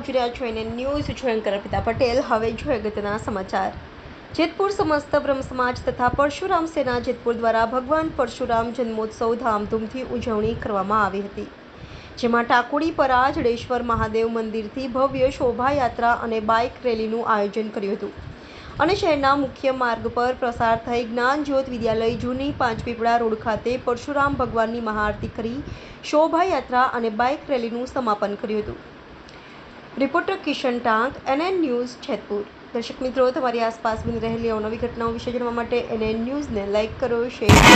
જોઈ રહ્યા છો એને ન્યૂઝ છું અર્પિતા પટેલ। હવે જોઈએ અગત્યના સમાચાર। જેતપુર સમસ્ત બ્રહ્મ સમાજ તથા પરશુરામ સેના જેતપુર દ્વારા ભગવાન પરશુરામ જન્મોત્સવ ધામધૂમથી ઉજવણી કરવામાં આવી હતી, જેમાં ટાકોડીપરા જડેશ્વર મહાદેવ મંદિરથી ભવ્ય શોભાયાત્રા અને બાઇક રેલીનું આયોજન કર્યું હતું અને શહેરના મુખ્ય માર્ગ પર પ્રસાર થઈ જ્ઞાનજ્યોત વિદ્યાલય જૂની પાંચપીપળા રોડ ખાતે પરશુરામ ભગવાનની મહાઆરતી કરી શોભાયાત્રા અને બાઇક રેલીનું સમાપન કર્યું હતું। રિપોર્ટર કિશન ટાંક, NN ન્યૂઝ, જેતપુર। દર્શક મિત્રો, તમારી આસપાસ બની રહેલી અવનવી ઘટનાઓ વિશે જાણવા માટે NN ન્યૂઝને લાઇક કરો, શેર કરો।